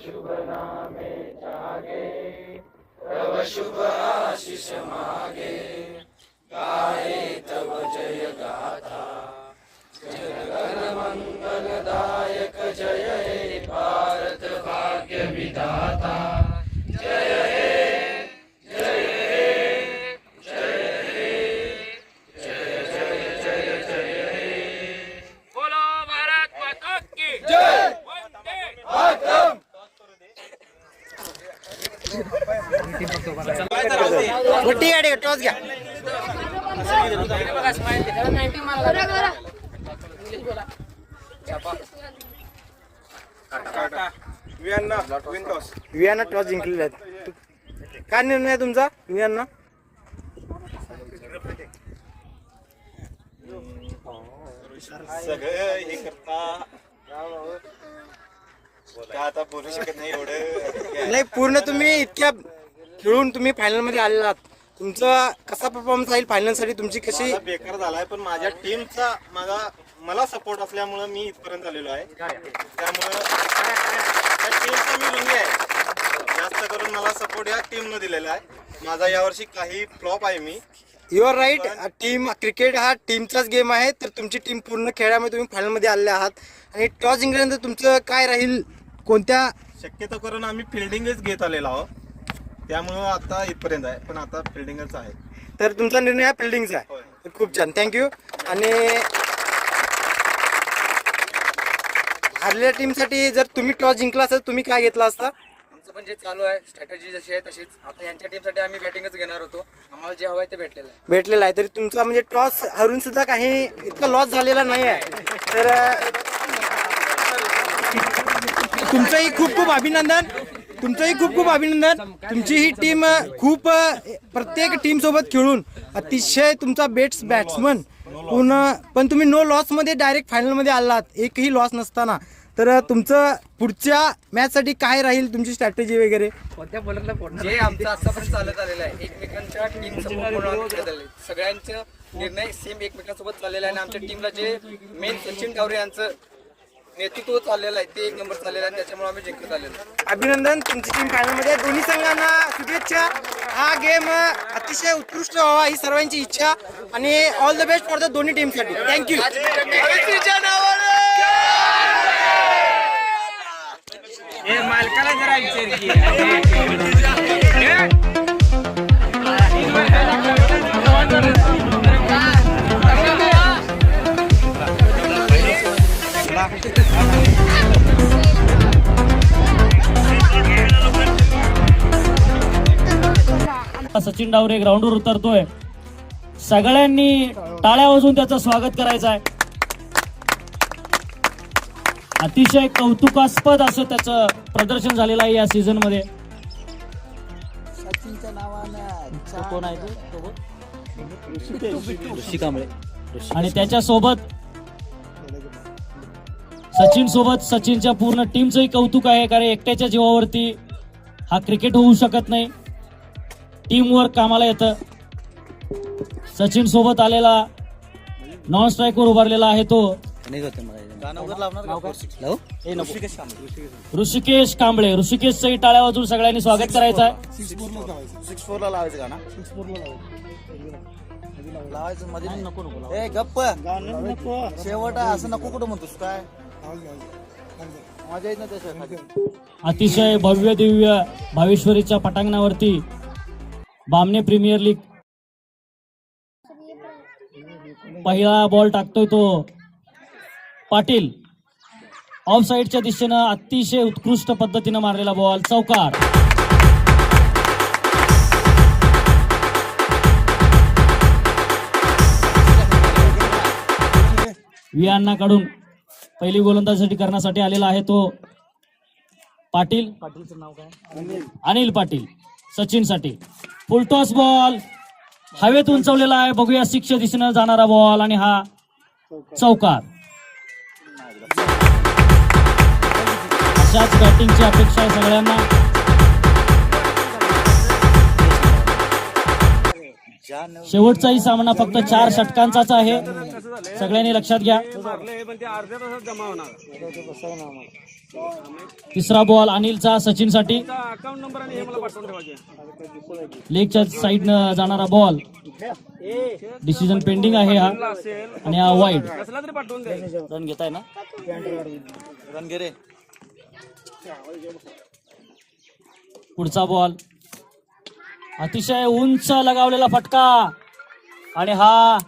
शुभ नामे जागे, तव शुभ आशीष मागे, गाये तव जय गाथा, जनगण मंगलदायक जय हे भारत भाग्य विधाता, जय हे जय हे जय हे जय जय जय जय हे, बोलो भारत माता की जय, वंदे मातरम। मोठी गाडी टॉस घ्या. वियांना टॉस जिंकलेले आहेत. काय निर्णय आहे तुमचा वियांना? सगळं हे करता आता बोलू शकत नाही एवढं. नाही, पूर्ण तुम्ही इतक्या खेळून तुम्ही फायनल मध्ये आलेला आहात. तुमचा कसा परफॉर्मन्स राहील फायनल साठी? तुमची कशी? बेकार झालाय, पण माझ्या टीमचा मला सपोर्ट असल्यामुळे मी इथपर्यंत आलेलो आहे. त्यामुळं टीमचा मी ऋणी आहे. जास्त करून मला सपोर्ट या टीमनं दिलेला आहे. माझा यावर्षी काही फ्लॉप आहे. मी you are right. Team cricket हा टीमचाच गेम आहे. तर तुमची टीम पूर्ण खेळामध्ये तुम्ही फायनल मध्ये आलेले आहात. आणि टॉस जिंकल्यानंतर तुमचं काय राहील? कोणत्या शक्यतो करून आम्ही फिल्डिंगच घेत आलेलो आहोत. त्यामुळं आता इथपर्यंत आहे, पण आता फिल्डिंगच आहे. तर तुमचा निर्णय हा फिल्डिंगचा आहे. खूप छान, थँक्यू. आणि हारलेल्या टीमसाठी जर तुम्ही टॉस जिंकला असेल तुम्ही काय घेतला असता? आमचं पण जे चालू आहे स्ट्रॅटेजी जशी आहे तशीच. आता यांच्या टीमसाठी आम्ही बॅटिंगच घेणार होतो. आम्हाला जे हवं आहे ते भेटलेलं आहे. तरी तुमचा म्हणजे टॉस हरून सुद्धा काही इतका लॉस झालेला नाही आहे. तर तुमचंही खूप खूप अभिनंदन. तुमची ही टीम खूप प्रत्येक टीम सोबत खेळून अतिशय तुमचा बॅट्समन पूर्ण, पण तुम्ही नो लॉस मध्ये डायरेक्ट फायनल मध्ये आलात, एकही लॉस नसताना. तर तुमचं पुढच्या मॅच साठी काय राहील तुमची स्ट्रॅटेजी वगैरे? जे आमचं आतापर्यंत चालत आलेलं आहे एकमेकांच्या टीम सगळ्यांचं निर्णय सेम एकमेकांसोबत चाललेला आहे. आणि आमच्या टीमला जे मेन सचिन डावरे यांचं नेतृत्व चाललेलं आहे ते एक नंबर चाललेलं आहे. त्याच्यामुळे आम्ही जिंकत आलेलो. अभिनंदन, तुमची टीम फायनल मध्ये. दोन्ही संघांना शुभेच्छा. हा गेम अतिशय उत्कृष्ट व्हावा ही सर्वांची इच्छा. आणि all the best for the दोन्ही टीम साठी. थँक्यू. मालकाला जरा सचिन डावरे ग्राउंडवर उतरतोय. सगळ्यांनी टाळ्या वाजवून त्याचं स्वागत करायचं आहे. अतिशय कौतुकास्पद असं त्याचं प्रदर्शन झालेलं आहे या सीझन मध्ये. सचिनच्या नावानं कोण आहे आणि त्याच्या सोबत सचिनच्या पूर्ण टीमचंही कौतुक आहे. कारण एकट्याच्या जीवावरती हा क्रिकेट होऊ शकत नाही. टीम वर्क कामाला येतं. सचिन सोबत आलेला नॉन स्ट्राईकवर उभारलेला आहे तो ऋषिकेश कांबळे. ऋषिकेशचंही टाळ्या वाजून सगळ्यांनी स्वागत करायचं आहे. 6-4 ला लावायचं गाणं. लावायचं मध्ये नको ए गप्प शेवट असं नको कुठं म्हणतोस काय मजा येत ना त्याच्या. अतिशय भव्य दिव्य भावेश्वरीच्या पटांगणावरती बामणे प्रीमियर लीग पहिला बॉल टाकतोय तो पाटील. ऑफ साईडच्या दिशेनं अतिशय उत्कृष्ट पद्धतीनं मारलेला बॉल चौकार. वियांना काढून पहिली गोलंदाजीसाठी करण्यासाठी आलेला आहे तो पाटील. पाटीलचं नाव काय? अनिल पाटील. सचिनसाठी फुलटॉस बॉल हवेत उंचवलेला आहे. बघूया सिक्सच्या दिशेनं जाणारा बॉल आणि हा चौकार. अशाच बॅटिंगची अपेक्षा आहे सगळ्यांना. शेवटचाही सामना फक्त 4 षटकांचाच आहे. सगळ्यांनी लक्षात घ्या. तिसरा बॉल अनिलचा सचिनसाठी. लेगच्या साईडनं जाणारा बॉल. डिसिजन पेंडिंग आहे हा आणि हा वाईड. रन घेताय ना. रन घे रे. पुढचा बॉल अतिशय उंच लगावलेला फटका आणि हा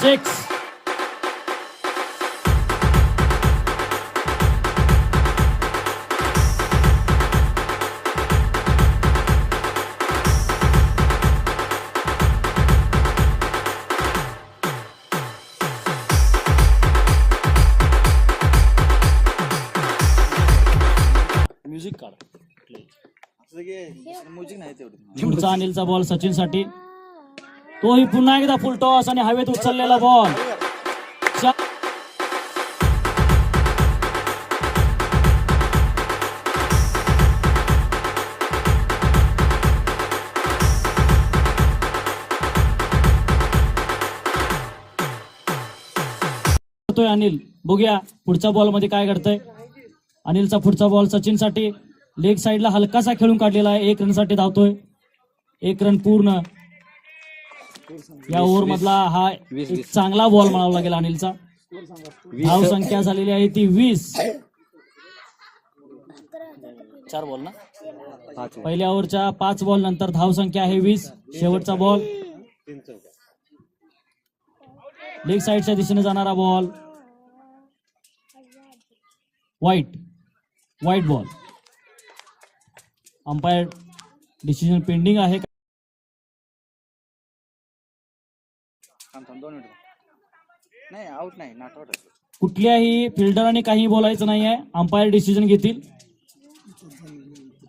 6. म्युझिक काढ. म्युझिक नाही तेवढं. पुढचा अनिलचा बॉल सचिनसाठी. तोही पुन्हा एकदा फुल टॉस आणि हवेत उचललेला बॉल. अनिल बघूया पुढच्या बॉल मध्ये काय घडतंय. अनिलचा पुढचा बॉल सचिनसाठी. लेग साईडला हलकासा खेळून काढलेला आहे. 1 रनसाठी धावतोय. 1 रन पूर्ण. या ओव्हर मधला हा एक चांगला बॉल म्हणावा लागेल अनिलचा. धाव संख्या झालेली आहे ती 20. 4 बॉल ना. पहिल्या ओव्हरच्या 5 बॉल नंतर धाव संख्या आहे 20. शेवटचा बॉल लेग साईडच्या दिशेने जाणारा बॉल. वाईट बॉल. अंपायर डिसिजन पेंडिंग आहे. नाही आउट नाही नॉट आउट. कुठल्याही फिल्डरांनी काही बोलायचं नाहीये. अंपायर डिसिजन घेतील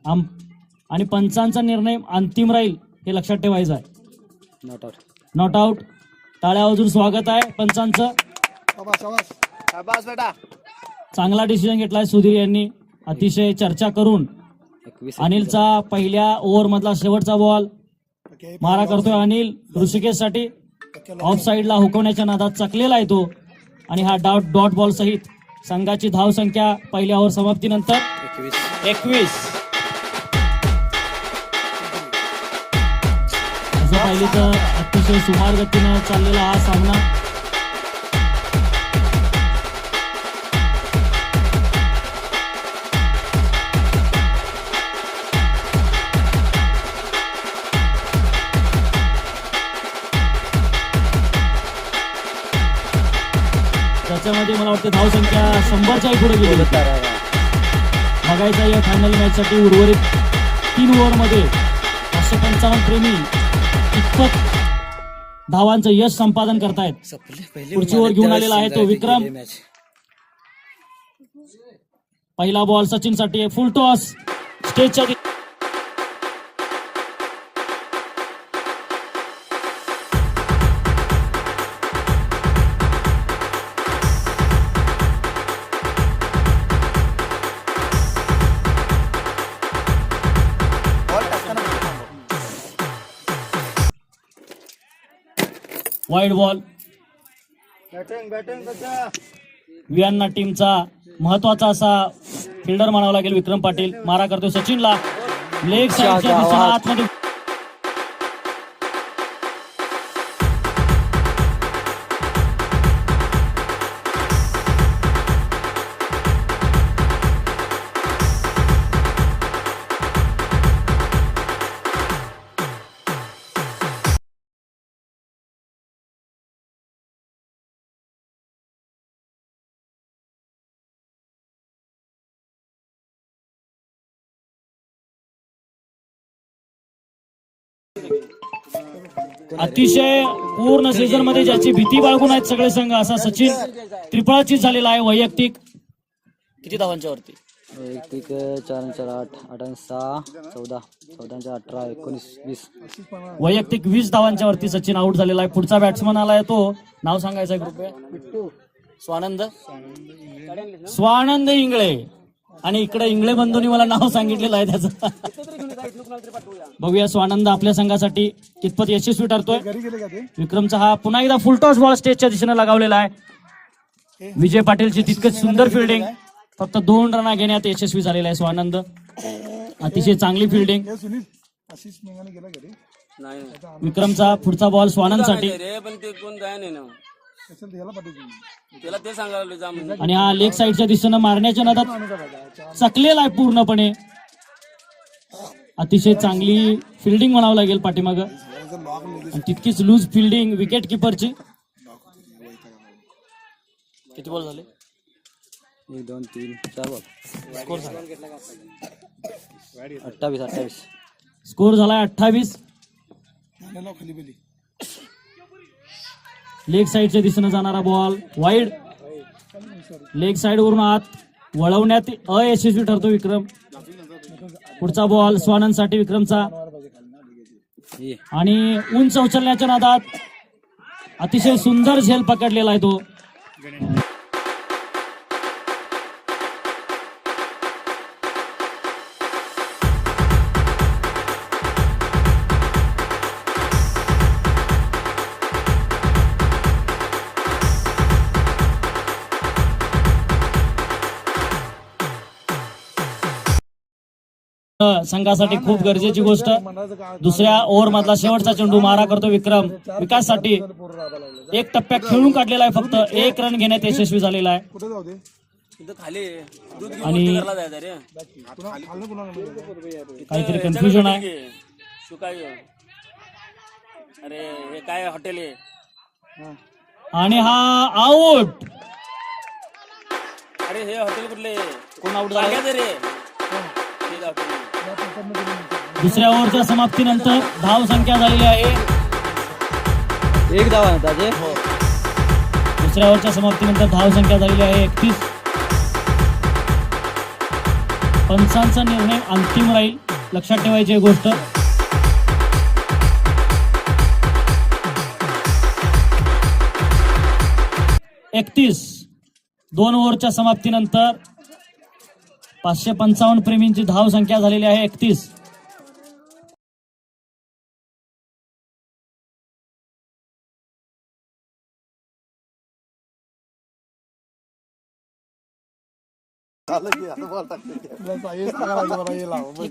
आणि पंचांचा निर्णय अंतिम राहील हे लक्षात ठेवायचं आहे. Not out. टाळ्या वाजून स्वागत आहे पंचांचं. शाबास बेटा. चांगला डिसिजन घेतलाय सुधीर यांनी. अतिशय चर्चा करून अनिलचा पहिल्या ओव्हर मधला शेवटचा बॉल. मारा करतोय अनिल ऋषिकेश साठी. ऑफ साईडला हुकवण्याच्या नादात चकलेला आहे तो आणि हा डॉट बॉल सहित संघाची धाव संख्या पहिल्या ओव्हर समाप्तीनंतर 21. असं पाहिलं तर अतिशय सुमार गतीनं चाललेला हा सामना. त्याच्यामध्ये मला वाटतं धाव संख्या 100च्याही पुढे गेली. बघायचा या फायनल मॅच साठी उर्वरित 3 ओव्हरमध्ये 555 प्रेमी इतपत धावांचं यश संपादन करतायत. पुढची ओव्हर घेऊन आलेला आहे तो विक्रम. पहिला बॉल सचिन साठी. फुल टॉस स्टेजच्या वाईड बॉल. वियांना टीमचा महत्वाचा असा फिल्डर म्हणावा लागेल विक्रम पाटील. मारा करतो सचिनला लेग साईडच्या दिशेने आतमध्ये. अतिशय पूर्ण सीझन मध्ये ज्याची भीती बाळगून आहेत सगळे संघ असा सचिन त्रिफळाचीत झालेला आहे. वैयक्तिक किती धावांच्या वरती? वैयक्तिक 4 8 8 6 14 14 18 19 20. वैयक्तिक 20 धावांच्या वरती सचिन आउट झालेला आहे. पुढचा बॅट्समन आलाय तो नाव सांगायचं ग्रुप. स्वानंद इंगळे. आणि इकडे इंगळे बंधूंनी मला नाव सांगितलेलं आहे त्याचं. बघूया स्वानंद आपल्या संघासाठी कितपत यशस्वी ठरतोय. विक्रमचा हा पुन्हा एकदा फुलटॉस बॉल स्टेजच्या दिशेने लगावलेला आहे. विजय पाटीलची तितकंच सुंदर फिल्डिंग. फक्त 2 रन घेण्यात यशस्वी झालेला आहे स्वानंद. अतिशय चांगली फिल्डिंग. विक्रमचा पुढचा बॉल स्वानंदसाठी. आणि हा लेग साईडच्या दिशेनं मारण्याच्या नादात चकलेला आहे पूर्णपणे. अतिशय चांगली फिल्डिंग म्हणावं लागेल पाठीमाग. तितकीच लूज फिल्डिंग विकेट किपरची. किती बॉल झाले? 1 2 3 4 बॉल. स्कोर झाला 28. स्कोर झाला 28. लेग साईडच्या दिशेनं जाणारा बॉल वाईड. लेग साईड वरून आत वळवण्यात अयशस्वी ठरतो विक्रम. पुढचा बॉल स्वानंदसाठी विक्रमचा. आणि उंच उचलण्याच्या नादात अतिशय सुंदर झेल पकडलेला आहे तो. संघासाठी खूप गरजेची गोष्ट. दुसऱ्या ओव्हर मधला शेवटचा चेंडू मारा करतो विक्रम. विकाससाठी 1 टप्प्यात खेळून काढलेला आहे. फक्त 1 रन घेण्यात यशस्वी झालेला आहे. आणि काहीतरी कन्फ्युजन आहे. अरे हे काय हॉटेल आहे? आणि हा आउट. अरे हे हॉटेल कुठले? कोण आउट झाला? रे दुसऱ्या ओव्हरच्या समाप्तीनंतर धाव संख्या झालेली आहे 1 धाव आहे ताजे. दुसऱ्या ओव्हरच्या समाप्तीनंतर धाव संख्या झालेली आहे 31. पंचांचा निर्णय अंतिम राहील, लक्षात ठेवायची गोष्ट. दोन ओव्हरच्या समाप्तीनंतर 555 प्रेमींची धाव संख्या झालेली आहे 31.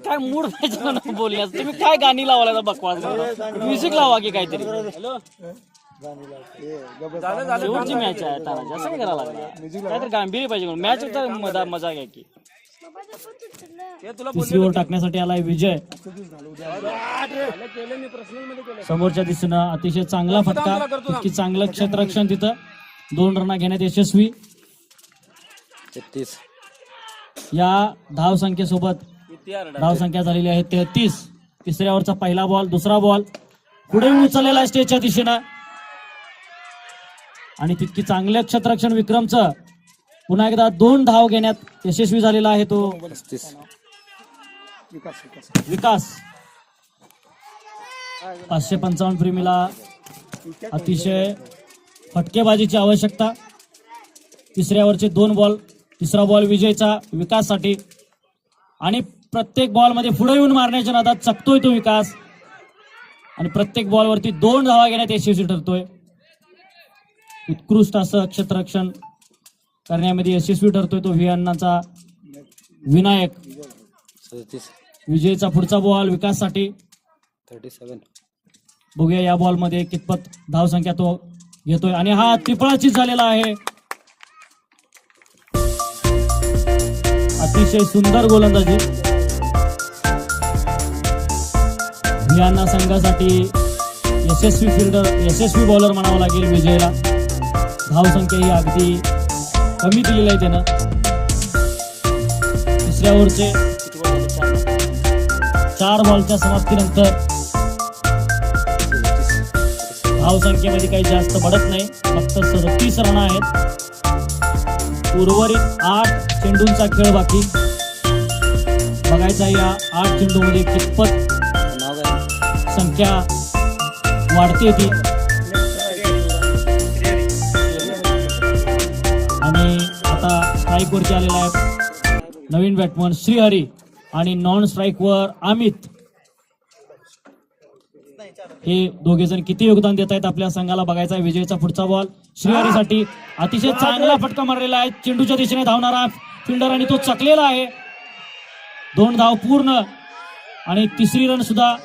काय मूड बोलण्याचं तुम्ही काय गाणी लावायला बकवास म्युझिक लावा की काहीतरी. शेवटची मॅच आहे तानाची, असं काय करायला लागला? काहीतरी गांभीर्य पाहिजे मॅच मजा घ्या की. तिसरी ओव्हर टाकण्यासाठी आलाय विजय. समोरच्या दिशेनं अतिशय चांगला फटका, इतकी चांगलं क्षेत्ररक्षण तिथं. 2 रन घेण्यात यशस्वी. 33. या धाव संख्येसोबत धाव संख्या झालेली आहे 33. तिसऱ्या ओव्हरचा पहिला बॉल, दुसरा बॉल पुढे उचललेला आहे स्टेजच्या दिशेनं. आणि तितकी चांगलं क्षेत्ररक्षण विक्रमचं. पुन्हा एकदा 2 धाव घेण्यात यशस्वी झालेला आहे तो 35. विकास. 555 प्रेमीला अतिशय फटकेबाजीची आवश्यकता. तिसऱ्या ओव्हरचे 2 बॉल, तिसरा बॉल विजयचा विकाससाठी. आणि प्रत्येक बॉल मध्ये पुढे येऊन मारण्याच्या नादात चकतोय तो विकास. आणि प्रत्येक बॉलवरती 2 धावा घेण्यात यशस्वी ठरतोय. उत्कृष्ट असं क्षेत्ररक्षण करण्यामध्ये यशस्वी ठरतोय तो व्हिएन्नाचा विनायक. 37 विजयचा पुढचा बॉल विकाससाठी. 37 बघूया या बॉल मध्ये कितपत धावसंख्या तो घेतोय आणि हा त्रिफळाचीत झालेला आहे. अतिशय सुंदर गोलंदाजी व्हिएन्ना संघासाठी. यशस्वी फिल्डर, यशस्वी बॉलर म्हणावं लागेल विजयला. धावसंख्या ही अगदी कमी दिलेली आहे त्यानं. तिसऱ्या ओव्हरचे 4 बॉलच्या समाप्तीनंतर धावसंख्येमध्ये काही जास्त बढ़त नाही, फक्त 37 रन आहेत. उर्वरित 8 चेंडूंचा खेळ बाकी. बघायचा या 8 चेंडूमध्ये कितपत नाव काय? संख्या वाढते ती. आणि आता स्ट्राईक वरती आलेला आहे नवीन बॅट्समन श्रीहरी आणि नॉन स्ट्राईक वर अमित. हे दोघे जण किती योगदान देत आहेत आपल्या संघाला बघायचा आहे. विजयचा पुढचा बॉल श्रीहरीसाठी. अतिशय चांगला फटका मारलेला आहे. चेंडूच्या दिशेने धावणारा फिल्डर आणि तो चकलेला आहे. 2 धाव पूर्ण आणि तिसरी रन सुद्धा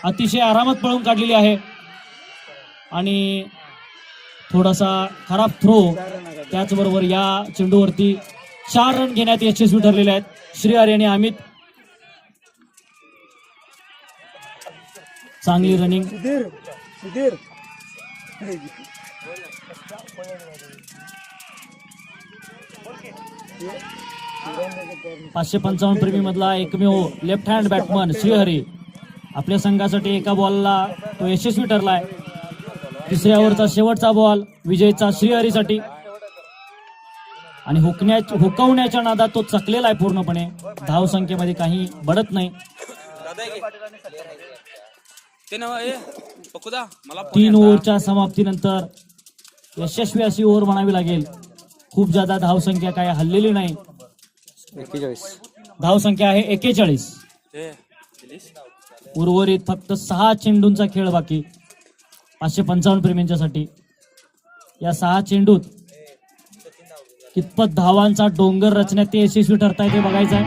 अतिशय आरामात पळून काढलेली आहे. आणि थोडासा खराब थ्रो, त्याचबरोबर या चेंडूवरती 4 रन घेण्यात यशस्वी ठरलेले आहेत श्रीहरी आणि अमित. चांगली रनिंग. पाचशे 55 प्रेमी मधला एकमेव लेफ्ट हँड बॅट्समन श्रीहरी. आपल्या संघासाठी एका बॉलला तो यशस्वी ठरलाय. तिसऱ्या ओव्हरचा शेवटचा बॉल विजयचा श्रीहरीसाठी आणि हुकवण्याच्या नादात तो चकलेला आहे पूर्णपणे. धावसंख्येमध्ये काही बढ़त नाही. 3 ओव्हरच्या समाप्तीनंतर यशस्वी अशी ओव्हर म्हणावी लागेल. खूप जादा धावसंख्या काही हल्लेली नाही. 41 धावसंख्या आहे 41. उर्वरित फक्त 6 चेंडूंचा खेळ बाकी 555 प्रेमींच्यासाठी. या 6 चेंडूत कितपत धावांचा डोंगर रचण्यात ते यशस्वी ठरताय ते बघायचं आहे.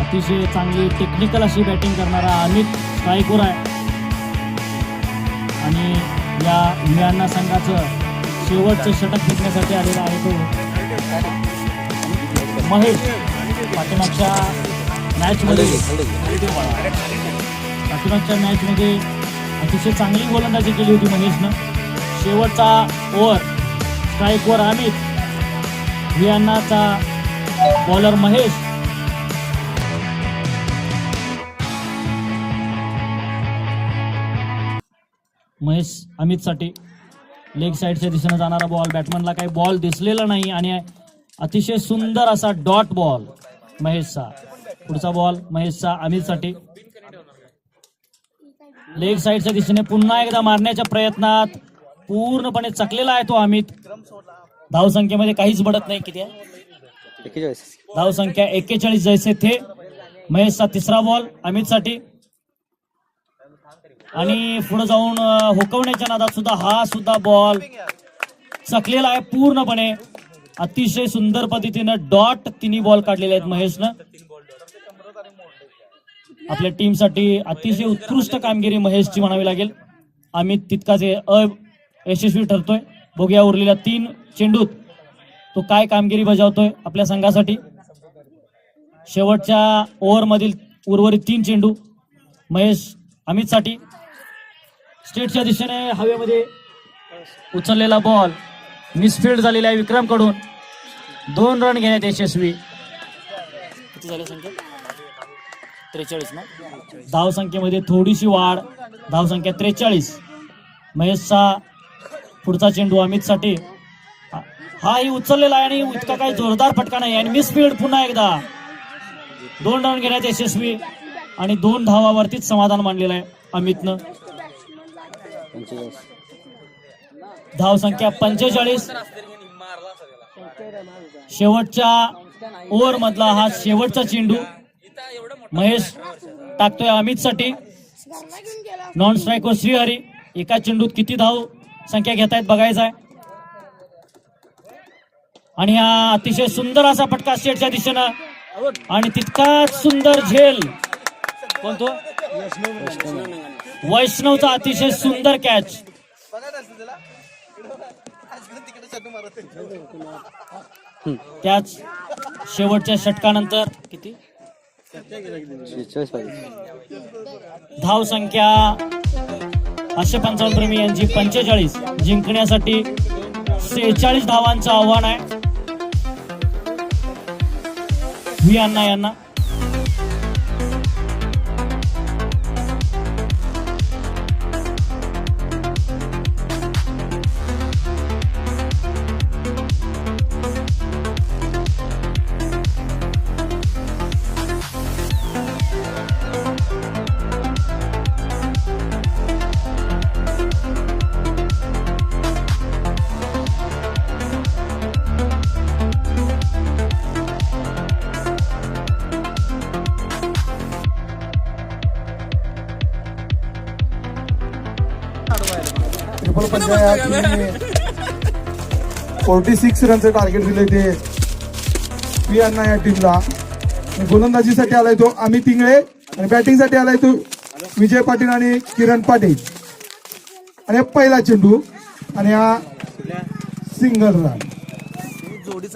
अतिशय चांगली टेक्निकल अशी बॅटिंग करणारा अमित स्ट्राईकवर आहे. आणि या व्हिएन्ना संघाचं शेवटचं षटक फेकण्यासाठी आलेला आहे तो महेश. पाठीमागच्या मॅचमध्ये अतिशय चांगली गोलंदाजी केली होती महेशनं. शेवटचा ओव्हर स्ट्राईकवर अमित. व्हिएन्नाचा बॉलर महेश. महेश अमितसाठी लेग साईडच्या दिशेने जाणारा बॉल. बॅट्समनला काही बॉल दिसलेला नाही आणि अतिशय सुंदर असा डॉट बॉल महेशचा. पुढचा बॉल महेशचा अमितसाठी. लेग साईडच्या दिशेने पुन्हा एकदा मारण्याच्या प्रयत्नात पूर्णपणे चकलेला आहे तो अमित. धावसंख्येमध्ये काहीच बढ़त नाही. किती आहे? 41 धावसंख्या 41 जैसे थे. महेशचा तिसरा बॉल अमितसाठी. आणि पुढे जाऊन हुकवण्याच्या नादात सुद्धा हा सुद्धा बॉल चकलेला आहे पूर्णपणे. अतिशय सुंदर पद्धतीनं डॉट 3 बॉल काढलेले आहेत महेशनं. आपल्या टीमसाठी अतिशय उत्कृष्ट कामगिरी महेशची म्हणावी लागेल. अमित तितकाच यशस्वी ठरतोय. बघूया उरलेल्या 3 चेंडूत तो काय कामगिरी बजावतोय आपल्या संघासाठी. शेवटच्या ओव्हर मधील उर्वरित 3 चेंडू महेश अमितसाठी. स्टेटच्या दिशेने हवेमध्ये उचललेला बॉल मिसफील्ड झालेला आहे विक्रम कडून. 2 रन घेण्यात यशस्वी. किती झाली संख्या? 43 ना. धावसंख्येमध्ये थोडीशी वाढ. धावसंख्या 43. महेशचा पुढचा चेंडू अमितसाठी. हाही उचललेला आहे आणि इतका काही जोरदार फटका नाही. आणि मिसफील्ड पुन्हा एकदा. 2 रन घेण्यात यशस्वी आणि 2 धावावरतीच समाधान मानलेलं आहे अमितनं. 45 धावसंख्या 45. शेवटच्या ओव्हर मधला हा शेवटचा चेंडू महेश टाकतोय अमित साठी. नॉन स्ट्राईक वर श्रीहरी. एका चेंडूत किती धाव संख्या घेतायत बघायचं आहे. आणि हा अतिशय सुंदर असा फटका स्टेटच्या दिशेनं आणि तितकाच सुंदर झेल कोणतो वैष्णवचा अतिशय सुंदर कॅच. त्याच शेवटच्या षटकानंतर किती 46 पाहिजे. धाव संख्या 555 प्रेमी यांची 45 जिंकण्यासाठी 46 धावांचं आव्हान आहे व्ही अण्णा यांना. ट्रिपल पंचायत 46 रनचं टार्गेट दिले ते व्ही अण्णा या टीमला. गोलंदाजीसाठी आलाय तो अमित इंगळे आणि बॅटिंगसाठी आलाय तो विजय पाटील आणि किरण पाटील. आणि पहिला चेंडू आणि हा सिंगल रन.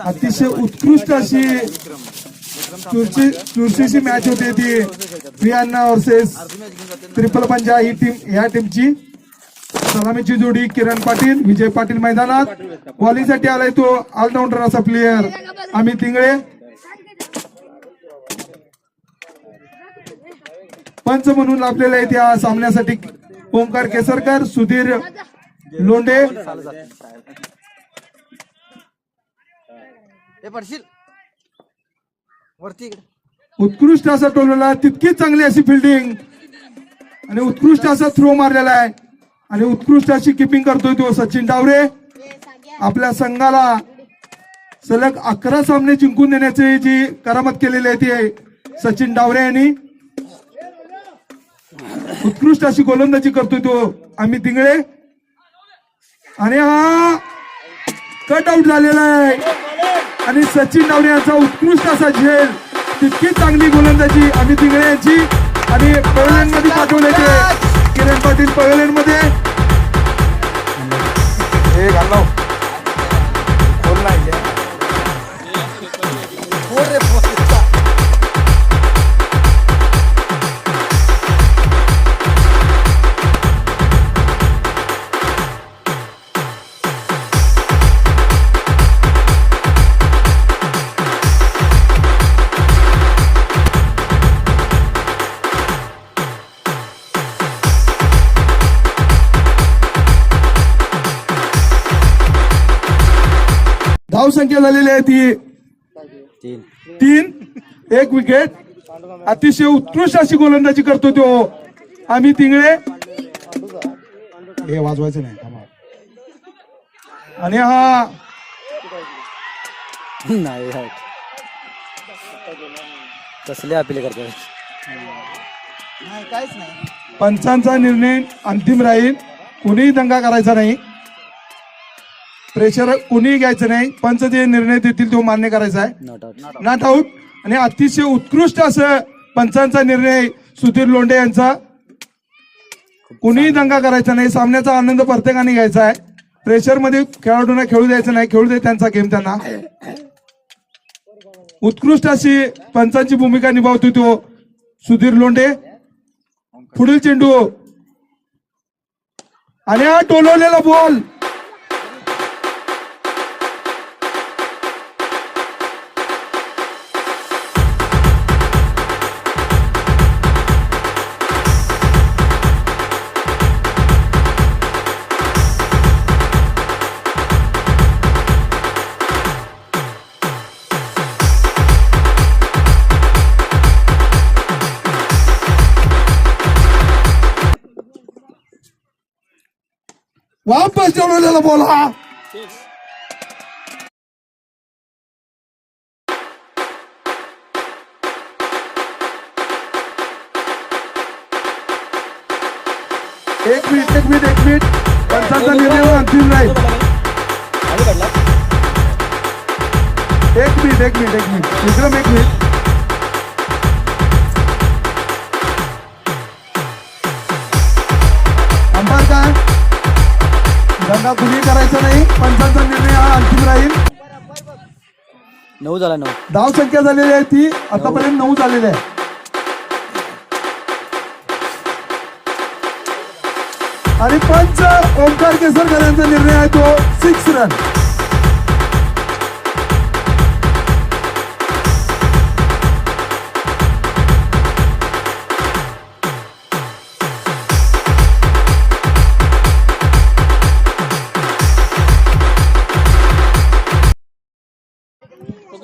अतिशय उत्कृष्ट अशी चुरशीची मॅच होते ती व्ही अण्णा वर्सेस ट्रिपल पंजा ही टीम. या टीमची सलामीची जोडी किरण पाटील विजय पाटील मैदानात. बॉलिंगसाठी आलाय तो ऑलराऊंडर असा प्लेयर अमित इंगळे. पंच म्हणून लाभलेले आहेत या सामन्यासाठी ओंकार केसरकर सुधीर लोंढे. उत्कृष्ट असा टोलला तितकीच चांगली अशी फिल्डिंग आणि उत्कृष्ट असा थ्रो मारलेला आहे आणि उत्कृष्ट अशी किपिंग करतोय तो सचिन डावरे. आपल्या संघाला सलग 11 सामने जिंकून देण्याची जी करामत केलेली आहे ती सचिन डावरे यांनी. उत्कृष्ट अशी गोलंदाजी करतोय तो अमित इंगळे आणि हा कट आउट झालेला आहे. आणि सचिन डावरे यांचा उत्कृष्ट असा झेल. तितकी चांगली गोलंदाजी अमित इंगळे यांची. आणि पवेलियन मध्ये पाठवले ते किरण पाटील पवेलियन मध्ये. धाव संख्या झालेली आहे ती 3. 1 विकेट. अतिशय उत्कृष्ट अशी गोलंदाजी करतो तो अमित इंगळे. हे वाजवायचं नाही. आणि हा नाही कसले अपील करतात. काहीच नाही. पंचांचा निर्णय अंतिम राहील. कोणीही दंगा करायचा नाही. प्रेशर कोणीही घ्यायचं नाही. पंच जे निर्णय देतील तो मान्य करायचा आहे. Not out. आणि अतिशय उत्कृष्ट असं पंचांचा निर्णय सुधीर लोंढे यांचा. कोणीही दंगा करायचा नाही. सामन्याचा आनंद प्रत्येकाने घ्यायचा आहे. प्रेशर मध्ये खेळाडूंना खेळू द्यायचं नाही. खेळू दे त्यांचा गेम त्यांना. उत्कृष्ट अशी पंचांची भूमिका निभावतो तो सुधीर लोंढे. पुढील चेंडू आणि हा टोलवलेला बॉल. वापस टोलवलेला बॉल हा. एक मिनिट पंचांचा निर्णय अंतिम राहील. एक मिनिट विक्रम, एक मिनिट. अंपायर काय दंगा कुणी करायचा नाही. पंचांचा निर्णय हा अंतिम राहील. 9 झाला 9. धाव संख्या झालेली आहे ती आतापर्यंत 9 झालेली आहे. आणि पंच ओंकार केसरकर यांचा निर्णय आहे तो 6 रन.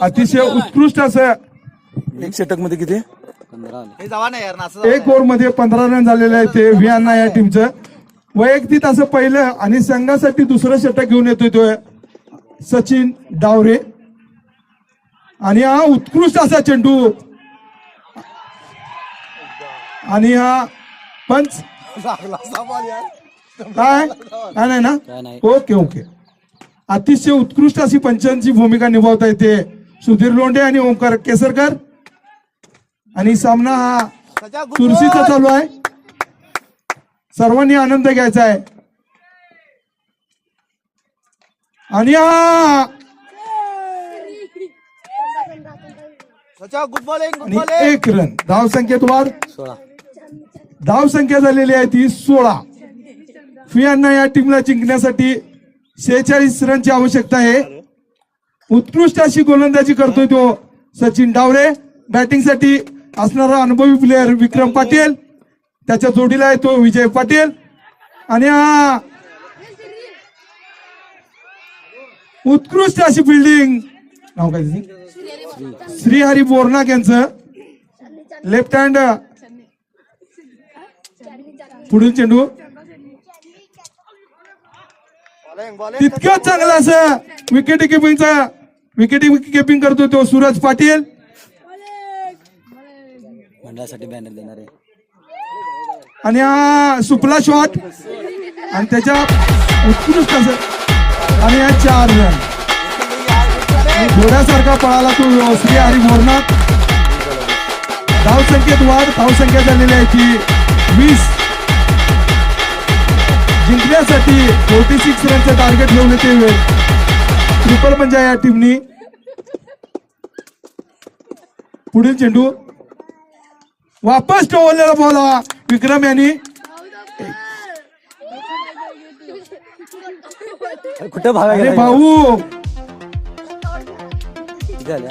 अतिशय उत्कृष्ट असं एक षटक मध्ये किती 15 आले. हे जावा ना यार ना असं एक ओव्हर मध्ये 15 रन झालेले आहे ते व्हियांना या टीमचं. वैयक्तिक असं पहिलं आणि संघासाठी दुसरं षटक घेऊन येतोय तो सचिन डावरे. आणि हा उत्कृष्ट असा चेंडू आणि हा पंच काय नाही ना. काय नाही. ओके अतिशय उत्कृष्ट अशी पंचांची भूमिका निभावता येते सुधीर लोंढे आणि ओंकार केसरकर. आणि सामना हा चुरशीचा चालू आहे. सर्वांनी आनंद घ्यायचा आहे. आणि हा गुड बॉलिंग आणि 1 रन. धाव संख्येत वाढ. 16. धाव संख्या झालेली आहे ती 16. व्हियांना या टीमला जिंकण्यासाठी 46 रनची आवश्यकता आहे. उत्कृष्ट अशी गोलंदाजी करतोय तो सचिन डावरे. बॅटिंगसाठी असणारा अनुभवी प्लेअर विक्रम पाटील. त्याच्या जोडीला आहे तो विजय पाटील. आणि हा उत्कृष्ट अशी फिल्डिंग नाव काय श्रीहरी बोरनाक यांचं. लेफ्ट हँड पुढील चेंडू तितकंच चांगलं असं विकेट किपिंग करतो तो सूरज पाटील. मंडळासाठी बॅनर देणार आहे. आणि हा सुपला शॉट आणि त्याच्या उत्कृष्ट असं आणि हा 4 रन. घोड्यासारखा पळाला तो श्रीहरी बोरनाक. धाव संख्येत वाढ. धाव संख्या झालेली आहे ती 20. जिंकण्यासाठी 46 रनचं टार्गेट घेऊन येते ट्रिपल पंजा या टीमनी. पुढील चेंडू वापस टोवलेला बॉल हा विक्रम यांनी. कुठं भागा अरे गेला? भाऊ किती झाल्या?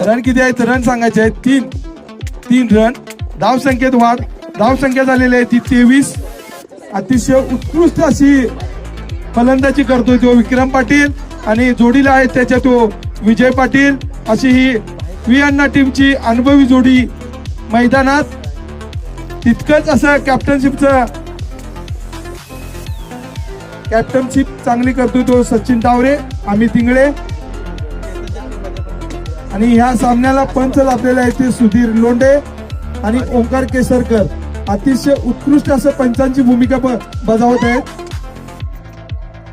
रन किती आहेत रन सांगायचे आहेत 3 रन. धाव संख्येत वाढ. धाव संख्या झालेली आहे ती 23. अतिशय उत्कृष्ट अशी फलंदाजी करतोय तो विक्रम पाटील आणि जोडीला आहे त्याच्या तो विजय पाटील. अशी ही व्हियांना टीमची अनुभवी जोडी मैदानात. तितकंच असं कॅप्टनशिप चांगली करतोय तो सचिन डावरे अमित इंगळे. आणि ह्या सामन्याला पंच लाभलेले आहेत ते सुधीर लोंढे आणि ओंकार केसरकर. अतिशय उत्कृष्ट असं पंचांची भूमिका बजावत आहेत.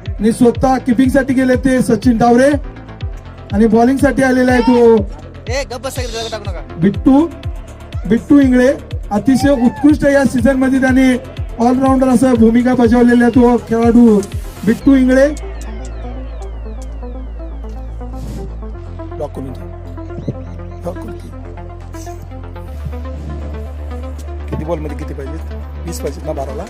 आणि स्वतः किपिंग साठी गेले ते सचिन डावरे आणि बॉलिंग साठी आलेला आहे तो गप्प टाकू नका. बिट्टू इंगळे. अतिशय उत्कृष्ट या सीझन मध्ये त्याने ऑलराऊंडर असं भूमिका बजावलेला तो खेळाडू बिट्टू इंगळे. किती बॉल मध्ये किती पाहिजेत 20 पाहिजेत ना 12ला.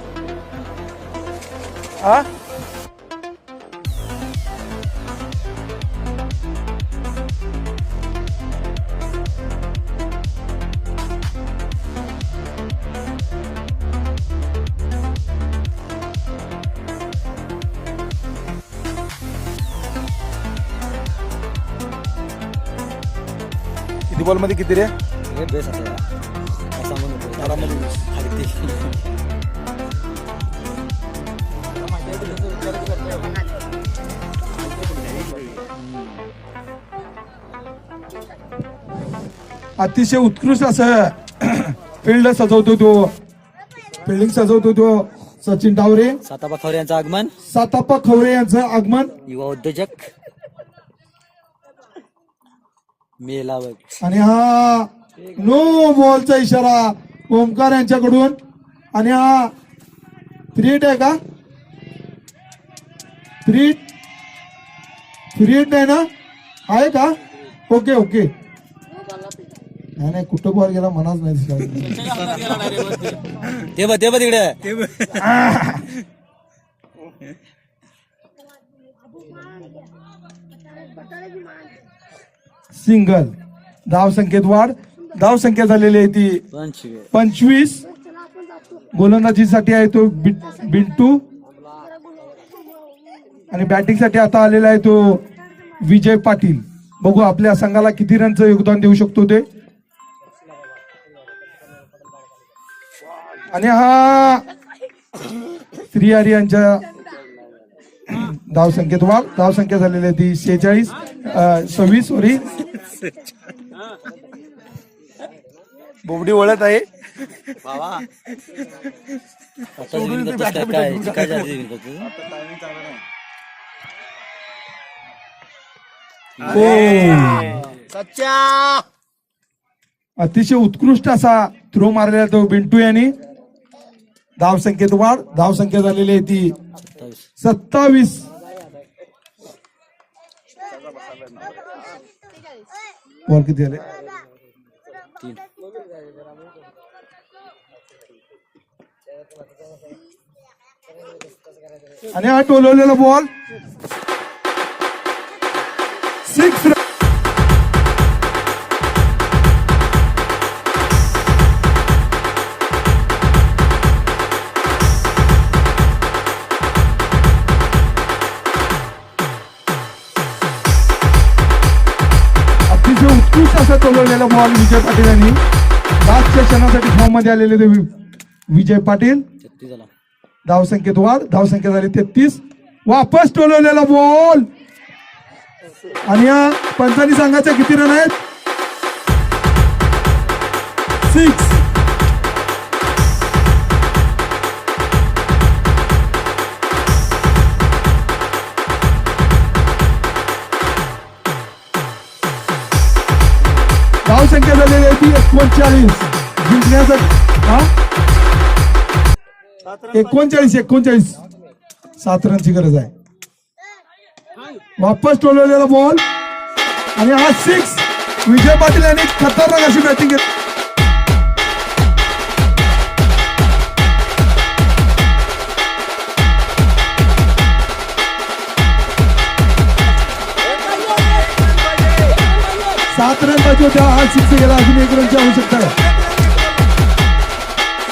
किती बॉल मध्ये किती रे हे बेस असेल. काय सांगू नको. 12 मध्ये 20. अतिशय उत्कृष्ट असं फिल्डिंग सजवतो तो सचिन डावरे, सातापा खवरे यांचं आगमन, सातापा खवरे यांचं आगमन, युवा उद्योजक मेलावक आणि हा नो बॉलचा इशारा ओमकार यांच्याकडून. आणि हा 3 आहे का? 3 नाही ना? आहे का? Okay okay. नाही कुठं बॉल गेला मनाच नाही दिसला. ते बघ तिकडे सिंगल. धाव संख्येत वाढ. धाव संख्या झालेली आहे ती 25. गोलंदाजीसाठी आहे तो बिंटू आणि बॅटिंगसाठी आता आलेला आहे तो विजय पाटील. बघू आपल्या संघाला किती रनचं योगदान देऊ शकतो ते. आणि हा श्रीहरी यांच्या धाव संख्येत वाढ. धाव संख्या झालेली आहे ती 26 सॉरी. बोबडी ओळख आहे. अतिशय उत्कृष्ट असा थ्रो मारलेला तो बिंटू यांनी. धाव संख्येत वाढ. धाव संख्या झालेली आहे ती 27. बॉल किती झाले? 3. आणि हा टोलवलेला बॉल 6. अतिशय उत्कृष्ट असा टोलवलेला बॉल विजय पाटील यांनी. लास्टच्या क्षणासाठी फॉर्म मध्ये आलेले ते विजय पाटील. धाव संख्येत वाढ. धाव संख्या झाली 33. वापस टोलवलेला बॉल. आणि या पंचांनी संघाच्या किती रन आहेत? 6. धाव संख्या झालेली आहे ती 39. जिंकण्यासाठी 39 7 रनची गरज आहे. वापस टोलवलेला बॉल आणि हा 6. विजय पाटील यांनी खतरनाक अशी बॅटिंग केली. सात रन पाहिजे होत्या. हा 6 गेला. अजून 1 रनची आवश्यकता आहे.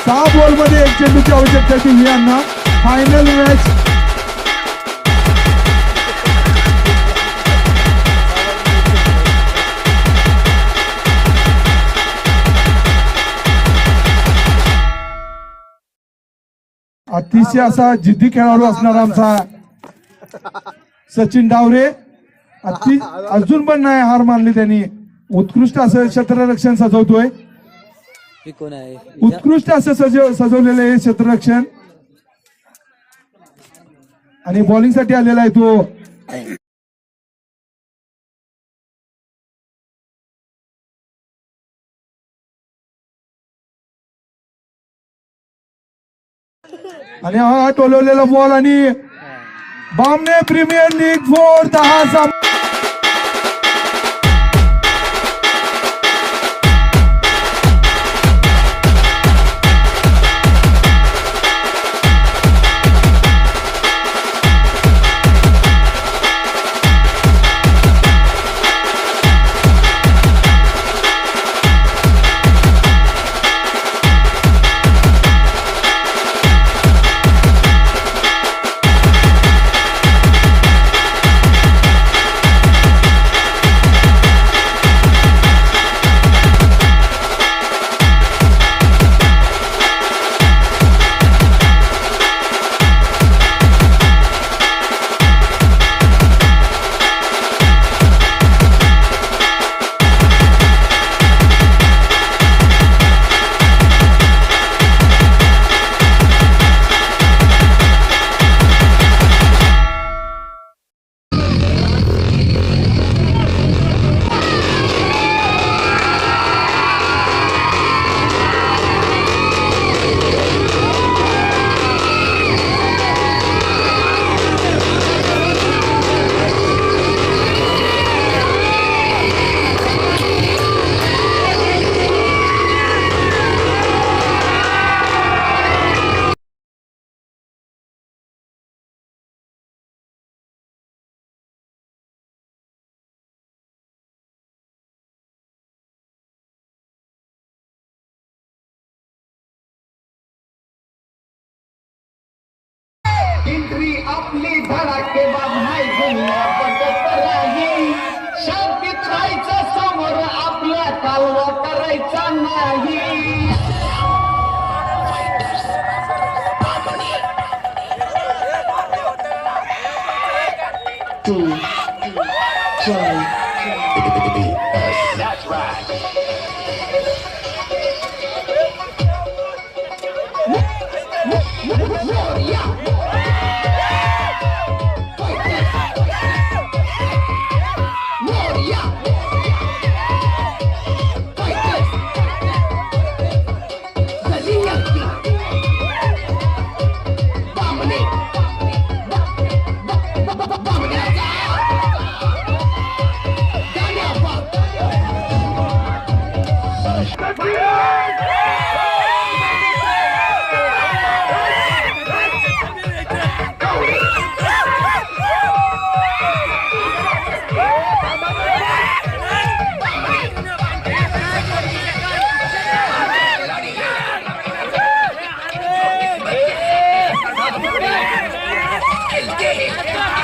6 बॉल मध्ये 1 चेंडूची आवश्यकता आहे ती यांना. फायनल मॅच अतिशय असा जिद्दी खेळाडू असणारा आमचा सचिन डावरे. अजून पण नाही हार मानली त्यांनी. उत्कृष्ट असं क्षेत्ररक्षण सजवतोय. कोण आहे? उत्कृष्ट असं सजवलेलं आहे क्षेत्ररक्षण. आणि बॉलिंग साठी आलेला आहे तो आणि हा टोलवलेला बॉल आणि बामणे प्रीमियर लीग 4 10 ही आपली धडाकेबाज हाय दुनिया बघत राही शांतीत राहायचं समोर आपल्या कालवा करायचा नाही That's right. Yeah.